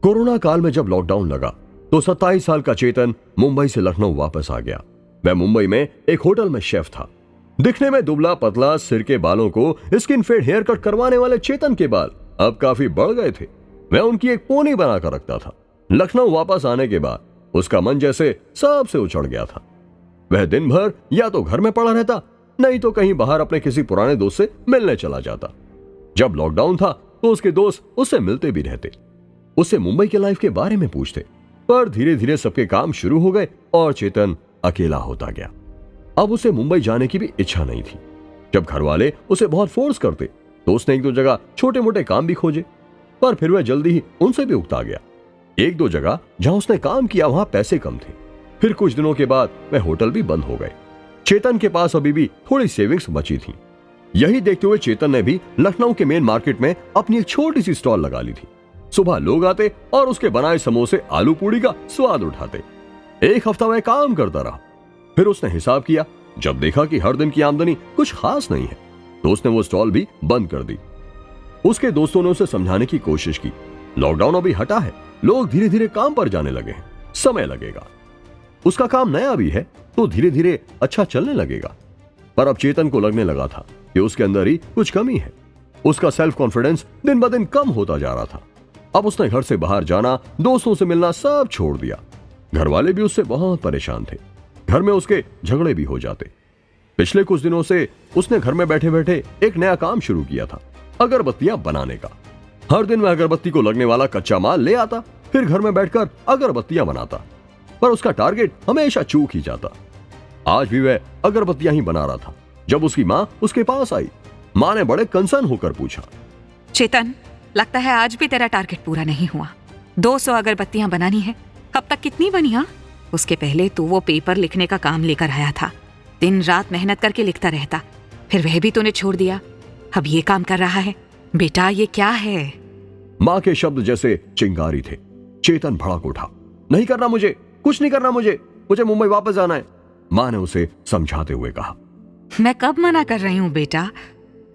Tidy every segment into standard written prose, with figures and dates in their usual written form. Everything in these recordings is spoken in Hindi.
कोरोना काल में जब लॉकडाउन लगा तो 27 साल का चेतन मुंबई से लखनऊ वापस आ गया। वह मुंबई में एक होटल में शेफ था। दिखने में दुबला पतला, सिर के बालों को स्किन फेड हेयर कट करवाने वाले चेतन के बाल अब काफी बढ़ गए थे। वह उनकी एक पोनी बनाकर रखता था। लखनऊ वापस आने के बाद उसका मन जैसे सबसे उछड़ गया था। वह दिन भर या तो घर में पड़ा रहता, नहीं तो कहीं बाहर अपने किसी पुराने दोस्त से मिलने चला जाता। जब लॉकडाउन था तो उसके दोस्त उससे मिलते भी रहते, उससे मुंबई के लाइफ के बारे में पूछते। पर धीरे धीरे सबके काम शुरू हो गए और चेतन अकेला होता गया। अब उसे मुंबई जाने की भी इच्छा नहीं थी। जब घर वाले उसे बहुत फोर्स करते तो उसने एक दो जगह छोटे मोटे काम भी खोजे, पर फिर वह जल्दी ही उनसे भी उकता गया। एक दो जगह जहां उसने काम किया वहां पैसे कम थे। फिर कुछ दिनों के बाद वह होटल भी बंद हो गए। चेतन के पास अभी भी थोड़ी सेविंग्स बची थी। यही देखते हुए चेतन ने भी लखनऊ के मेन मार्केट में अपनी एक छोटी सी स्टॉल लगा ली थी। सुबह लोग आते और उसके बनाए समोसे आलू पूड़ी का स्वाद उठाते। एक हफ्ता वह काम करता रहा। फिर उसने हिसाब किया। जब देखा कि हर दिन की आमदनी कुछ खास नहीं है तो उसने वो स्टॉल भी बंद कर दी। उसके दोस्तों ने उसे समझाने की कोशिश की, लॉकडाउन अभी हटा है, लोग धीरे धीरे काम पर जाने लगे हैं, समय लगेगा। उसका काम नया भी है तो धीरे धीरे अच्छा चलने लगेगा। पर अब चेतन को लगने लगा था कि उसके अंदर ही कुछ कमी है। उसका सेल्फ कॉन्फिडेंस दिन ब दिन कम होता जा रहा था। अब उसने घर से बाहर जाना, दोस्तों से मिलना सब छोड़ दिया। घर वाले भी उससे बहुत परेशान थे। घर में उसके झगड़े भी हो जाते। पिछले कुछ दिनों से उसने घर में बैठे बैठे एक नया काम शुरू किया था, अगरबत्तियां बनाने का। हर दिन वह अगरबत्ती को लगने वाला कच्चा माल ले आता, फिर घर में बैठकर अगरबत्तियां बनाता। पर उसका टारगेट हमेशा चूक ही जाता। आज भी वह अगरबत्तियां ही बना रहा था जब उसकी माँ उसके पास आई। माँ ने बड़े कंसर्न होकर पूछा, चेतन, लगता है आज भी तेरा टारगेट पूरा नहीं हुआ। 200 अगरबत्तियां बनानी है। अब तक कितनी बनी? हाँ, उसके पहले तू वो पेपर लिखने का काम लेकर आया था। दिन रात मेहनत करके लिखता रहता, फिर वह भी तूने छोड़ दिया। अब ये काम कर रहा है। बेटा, ये क्या है? माँ के शब्द जैसे चिंगारी थे। चेतन भड़क उठा, नहीं करना मुझे, कुछ नहीं करना मुझे मुंबई वापस जाना है। माँ ने उसे समझाते हुए कहा, मैं कब मना कर रही हूँ बेटा।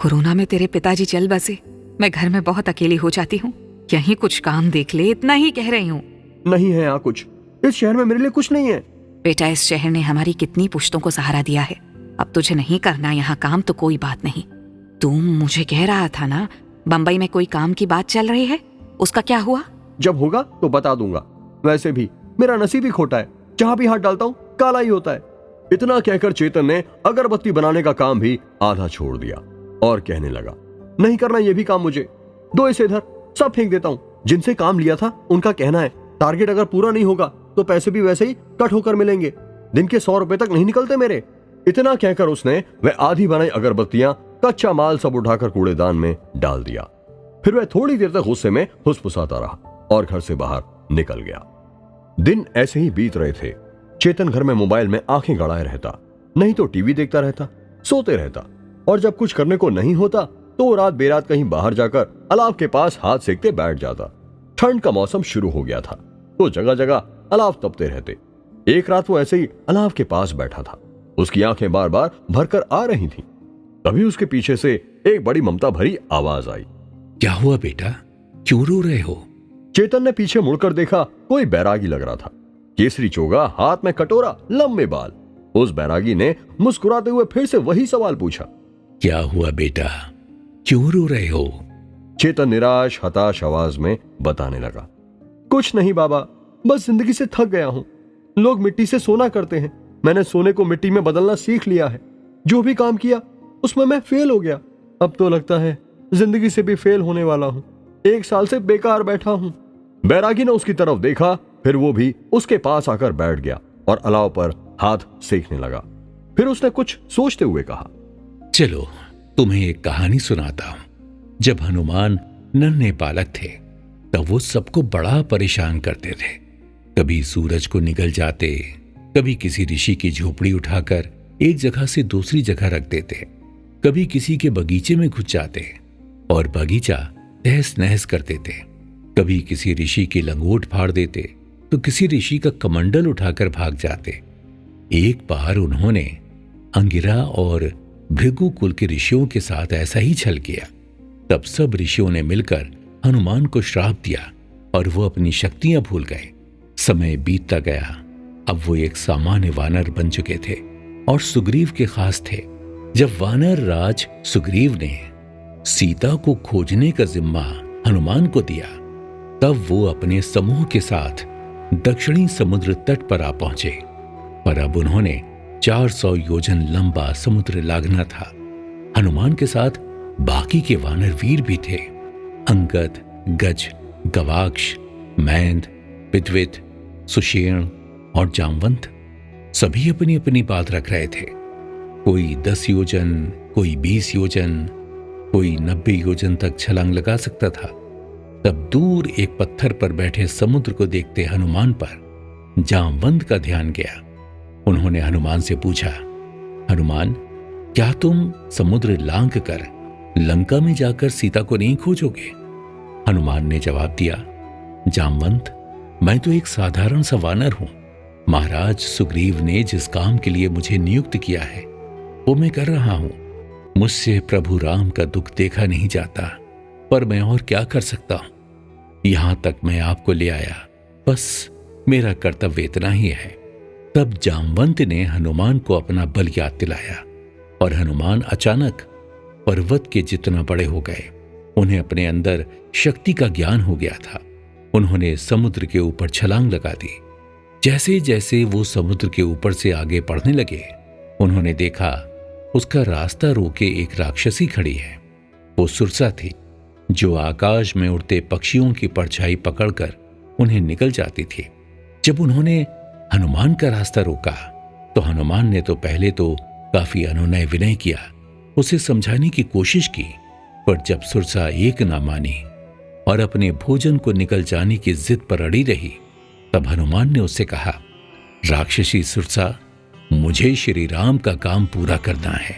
कोरोना में तेरे पिताजी चल बसे, मैं घर में बहुत अकेली हो जाती हूँ। यहीं कुछ काम देख ले, इतना ही कह रही हूँ। नहीं है यहाँ कुछ, इस शहर में मेरे लिए कुछ नहीं है। बेटा, इस शहर ने हमारी कितनी पुश्तों को सहारा दिया है। अब तुझे नहीं करना यहाँ काम तो कोई बात नहीं। तू मुझे कह रहा था ना बंबई में कोई काम की बात चल रही है, उसका क्या हुआ? जब होगा तो बता दूंगा। वैसे भी मेरा नसीब ही खोटा है, जहाँ भी हाथ डालता हूँ काला ही होता है। इतना कहकर चेतन ने अगरबत्ती बनाने का काम भी आधा छोड़ दिया और कहने लगा, नहीं करना ये भी काम मुझे, दो इसे इधर, सब फेंक देता हूँ। जिनसे काम लिया था उनका कहना है टारगेट अगर पूरा नहीं होगा तो पैसे भी वैसे ही कट होकर मिलेंगे। दिन के 100 रुपए तक नहीं निकलते मेरे। इतना कहकर उसने वह आधी बनाई अगरबत्तियां, कच्चा माल सब उठाकर कूड़ेदान में डाल दिया। फिर वह थोड़ी देर तक गुस्से में फुसफुसाता रहा और घर से बाहर निकल गया। दिन ऐसे ही बीत रहे थे। चेतन घर में मोबाइल में आंखें गड़ाए रहता, नहीं तो टीवी देखता रहता, सोते रहता। और जब कुछ करने को नहीं होता तो रात बेरात कहीं बाहर जाकर अलाव के पास हाथ सेकते बैठ जाता। ठंड का मौसम शुरू हो गया था तो जगह जगह अलाव तपते रहते। एक रात वो ऐसे ही अलाव के पास बैठा था। उसकी आंखें बार बार भरकर आ रही थीं। तभी उसके पीछे से एक बड़ी ममता भरी आवाज आई, क्या हुआ बेटा, क्यों रो रहे हो? चेतन ने पीछे मुड़कर देखा, कोई बैरागी लग रहा था। केसरी चोगा, हाथ में कटोरा, लंबे बाल। उस बैरागी ने मुस्कुराते हुए फिर से वही सवाल पूछा, क्या हुआ बेटा, क्यों रो रहे हो? चेतन निराश हताश आवाज में बताने लगा, कुछ नहीं बाबा, बस जिंदगी से थक गया हूं। लोग मिट्टी से सोना करते हैं, मैंने सोने को मिट्टी में बदलना सीख लिया है। जो भी काम किया उसमें मैं फेल हो गया। अब तो लगता है जिंदगी से भी फेल होने वाला हूं। 1 साल से बेकार बैठा हूं। बैरागी ने उसकी तरफ देखा, फिर वो भी उसके पास आकर बैठ गया और अलाव पर हाथ सेकने लगा। फिर उसने कुछ सोचते हुए कहा, चलो तुम्हें एक कहानी सुनाता हूं। जब हनुमान नन्हे बालक थे तब वो सबको बड़ा परेशान करते थे। कभी सूरज को निगल जाते, कभी किसी ऋषि की झोपड़ी उठाकर एक जगह से दूसरी जगह रख देते, कभी किसी के बगीचे में घुस जाते और बगीचा तहस नहस कर देते, कभी किसी ऋषि की लंगोट फाड़ देते तो किसी ऋषि का कमंडल उठाकर भाग जाते। एक बार उन्होंने अंगिरा और भृगु कुल के ऋषियों के साथ ऐसा ही छल किया। तब सब ऋषियों ने मिलकर हनुमान को श्राप दिया और वो अपनी शक्तियां भूल गए। समय बीतता गया। अब वो एक सामान्य वानर बन चुके थे और सुग्रीव के खास थे। जब वानर राज सुग्रीव ने सीता को खोजने का जिम्मा हनुमान को दिया, तब वो अपने समूह के साथ दक्षिणी समुद्र तट पर आ पहुंचे। पर अब उन्होंने 400 योजन लंबा समुद्र लागना था। हनुमान के साथ बाकी के वानर वीर भी थे। अंगद, गज, गवाक्ष, मैंद, पितवित, सुषेण और जामवंत सभी अपनी अपनी बात रख रहे थे। कोई 10 योजन, कोई 20 योजन, कोई 90 योजन तक छलांग लगा सकता था। तब दूर एक पत्थर पर बैठे समुद्र को देखते हनुमान पर जामवंत का ध्यान गया। उन्होंने हनुमान से पूछा, हनुमान, क्या तुम समुद्र लांघ कर लंका में जाकर सीता को नहीं खोजोगे? हनुमान ने जवाब दिया, जामवंत, मैं तो एक साधारण सा वानर हूं। महाराज सुग्रीव ने जिस काम के लिए मुझे नियुक्त किया है वो मैं कर रहा हूं। मुझसे प्रभु राम का दुख देखा नहीं जाता, पर मैं और क्या कर सकता हूं। यहां तक मैं आपको ले आया, बस मेरा कर्तव्य इतना ही है। तब जामवंत ने हनुमान को अपना बल याद दिलाया और हनुमान अचानक पर्वत के जितना बड़े हो गए। उन्हें अपने अंदर शक्ति का ज्ञान हो गया था। उन्होंने समुद्र के ऊपर छलांग लगा दी। जैसे जैसे वो समुद्र के ऊपर से आगे बढ़ने लगे, उन्होंने देखा उसका रास्ता रोके एक राक्षसी खड़ी है। वो सुरसा थी, जो आकाश में उड़ते पक्षियों की परछाई पकड़कर उन्हें निकल जाती थी। जब उन्होंने हनुमान का रास्ता रोका तो हनुमान ने तो पहले तो काफी अनुनय विनय किया, उसे समझाने की कोशिश की, पर जब सुरसा एक ना मानी और अपने भोजन को निकल जाने की जिद पर अड़ी रही, तब हनुमान ने उससे कहा, राक्षसी सुरसा, मुझे श्री राम का काम पूरा करना है,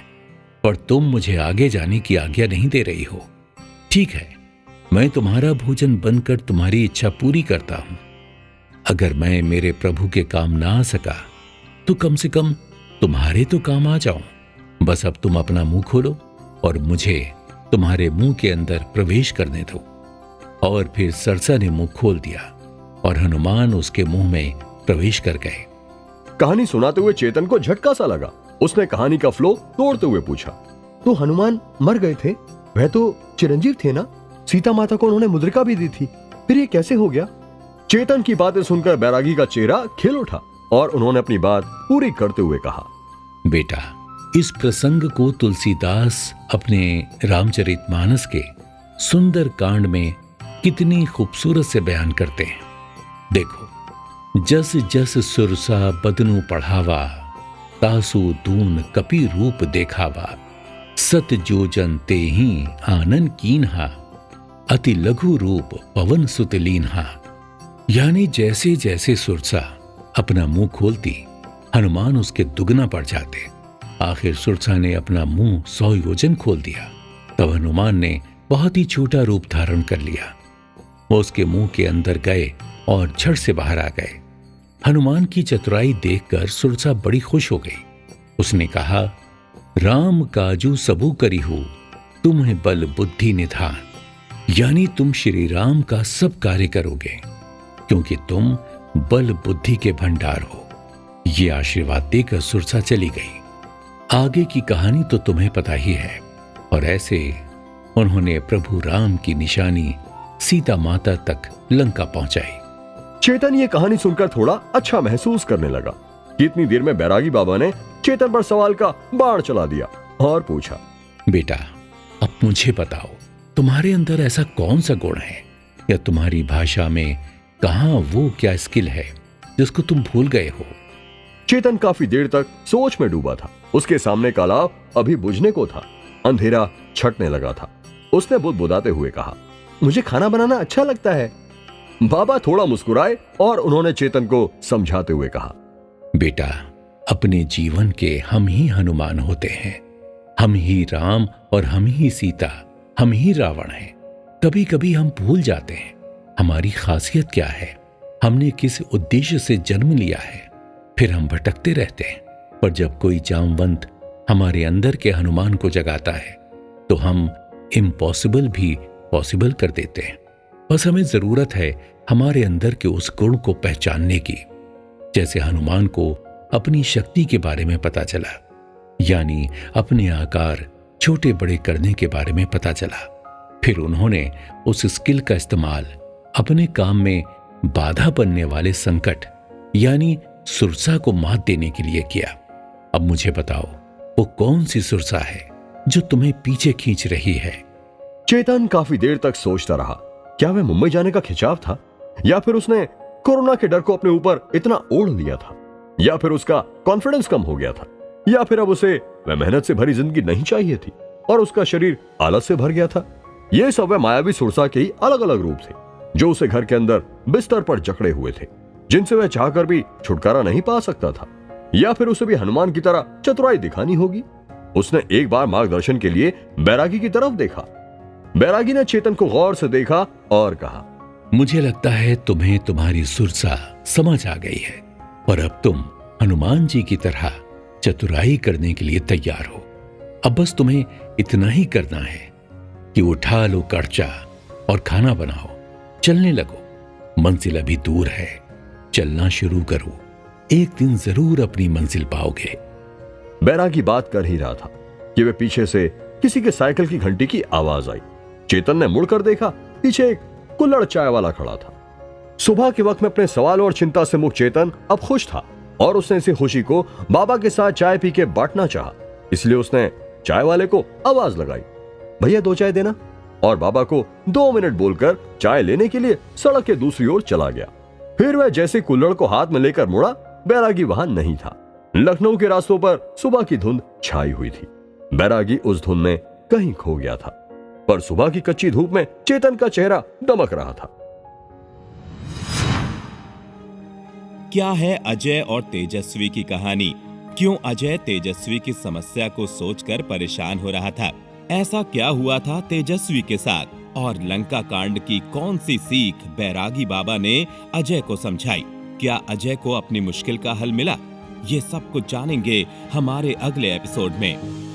पर तुम मुझे आगे जाने की आज्ञा नहीं दे रही हो। ठीक है, मैं तुम्हारा भोजन बनकर तुम्हारी इच्छा पूरी करता हूं। अगर मैं मेरे प्रभु के काम ना आ सका तो कम से कम तुम्हारे तो काम आ जाऊं। बस अब तुम अपना मुंह खोलो और मुझे तुम्हारे मुंह के अंदर प्रवेश करने दो। और फिर सरसा ने मुंह खोल दिया और हनुमान उसके मुंह में प्रवेश कर गए। कहानी सुनाते हुए चेतन को झटका सा लगा। उसने कहानी का फ्लो तोड़ते हुए पूछा, तो हनुमान मर गए थे? वह तो चिरंजीव थे ना? सीता माता को उन्होंने मुद्रिका भी दी थी, फिर ये कैसे हो गया? चेतन की बातें सुनकर बैरागी का चेहरा खिल उठा और उन्होंने अपनी बात पूरी करते हुए कहा, बेटा, इस प्रसंग को तुलसीदास अपने रामचरितमानस के सुंदर कांड में कितनी खूबसूरत से बयान करते हैं। देखो, जस जस सुरसा बदनु पढ़ावा, तासु दून कपि रूप देखावा, सत जोजन ते ही आनन कीन्हा, अति लघु रूप पवन सुत लीन्हा। यानी जैसे जैसे सुरसा अपना मुंह खोलती, हनुमान उसके दुगना बढ़ जाते। आखिर सुरसा ने अपना मुंह 100 योजन खोल दिया। तब हनुमान ने बहुत ही छोटा रूप धारण कर लिया। वो उसके मुंह के अंदर गए और झट से बाहर आ गए। हनुमान की चतुराई देखकर सुरसा बड़ी खुश हो गई। उसने कहा, राम काजू सबू करी हो, तुम्हें बल बुद्धि निधान। यानी तुम श्री राम का सब कार्य करोगे, क्योंकि तुम बल बुद्धि के भंडार हो। ये आशीर्वाद देकर सुरसा चली गई। आगे की कहानी तो तुम्हें पता ही है। और ऐसे उन्होंने प्रभु राम की निशानी सीता माता तक लंका पहुंचाई। चेतन ये कहानी सुनकर थोड़ा अच्छा महसूस करने लगा कि इतनी देर में बैरागी बाबा ने चेतन पर सवाल का बाण चला दिया और पूछा, बेटा, अब मुझे बताओ, तुम्हारे अंदर ऐसा कौन सा गुण है, या तुम्हारी भाषा में कहां वो क्या स्किल है जिसको तुम भूल गए हो? चेतन काफी देर तक सोच में डूबा था। उसके सामने का अलाव अभी बुझने को था। अंधेरा छटने लगा था। उसने बुदबुदाते हुए कहा, मुझे खाना बनाना अच्छा लगता है। बाबा थोड़ा मुस्कुराए और उन्होंने चेतन को समझाते हुए कहा, बेटा, अपने जीवन के हम ही हनुमान होते हैं। हम ही राम और हम ही सीता, हम ही रावण हैं। कभी कभी हम भूल जाते हैं हमारी खासियत क्या है, हमने किस उद्देश्य से जन्म लिया है। फिर हम भटकते रहते हैं। पर जब कोई जामवंत हमारे अंदर के हनुमान को जगाता है तो हम इम्पॉसिबल भी पॉसिबल कर देते हैं। बस हमें जरूरत है हमारे अंदर के उस गुण को पहचानने की। जैसे हनुमान को अपनी शक्ति के बारे में पता चला, यानी अपने आकार छोटे बड़े करने के बारे में पता चला। फिर उन्होंने उस स्किल का इस्तेमाल अपने काम में बाधा बनने वाले संकट यानी सुरसा को मात देने के लिए किया। अब मुझे बताओ, वो कौन सी सुरसा है जो तुम्हें पीछे खींच रही है? चेतन काफी देर तक सोचता रहा। क्या वह मुंबई जाने का खिंचाव था, या फिर उसने कोरोना के डर को अपने ऊपर इतना ओढ़ लिया था, या फिर उसका कॉन्फिडेंस कम हो गया था, या फिर अब उसे वह मेहनत से भरी जिंदगी नहीं चाहिए थी और उसका शरीर आलस से भर गया था। ये सब वह मायावी सुरसा के ही अलग अलग रूप थे जो उसे घर के अंदर बिस्तर पर जकड़े हुए थे, जिनसे वह चाहकर भी छुटकारा नहीं पा सकता था। या फिर उसे भी हनुमान की तरह चतुराई दिखानी होगी। उसने एक बार मार्गदर्शन के लिए बैरागी की तरफ देखा। बैरागी ने चेतन को गौर से देखा और कहा, मुझे लगता है तुम्हें तुम्हारी सुरसा समझ आ गई है और अब तुम हनुमान जी की तरह चतुराई करने के लिए तैयार हो। अब बस तुम्हें इतना ही करना है कि उठा लो कर्चा और खाना बनाओ, चलने लगो। मंजिल अभी दूर है, चलना शुरू करो, एक दिन जरूर अपनी मंजिल पाओगे। बैरागी बात कर ही रहा था कि वे पीछे से किसी के साइकिल की घंटी की आवाज आई। चेतन ने मुड़कर देखा, पीछे एक कुल्हड़ चाय वाला खड़ा था। सुबह के वक्त में अपने सवाल और चिंता से मुक्त चेतन अब खुश था और उसने इसी खुशी को बाबा के साथ चाय पी के बांटना चाहा। इसलिए उसने चाय वाले को आवाज लगाई, भैया 2 चाय देना, और बाबा को 2 मिनट बोलकर चाय लेने के लिए सड़क के दूसरी ओर चला गया। फिर वह जैसे कुल्हड़ को हाथ में लेकर मुड़ा, बैरागी वहां नहीं था। लखनऊ के रास्तों पर सुबह की धुंध छाई हुई थी। बैरागी उस धुंध में कहीं खो गया था, पर सुबह की कच्ची धूप में चेतन का चेहरा दमक रहा था। क्या है अजय और तेजस्वी की कहानी? क्यों अजय तेजस्वी की समस्या को सोचकर परेशान हो रहा था? ऐसा क्या हुआ था तेजस्वी के साथ? और लंका कांड की कौन सी सीख बैरागी बाबा ने अजय को समझाई? क्या अजय को अपनी मुश्किल का हल मिला? ये सब कुछ जानेंगे हमारे अगले एपिसोड में।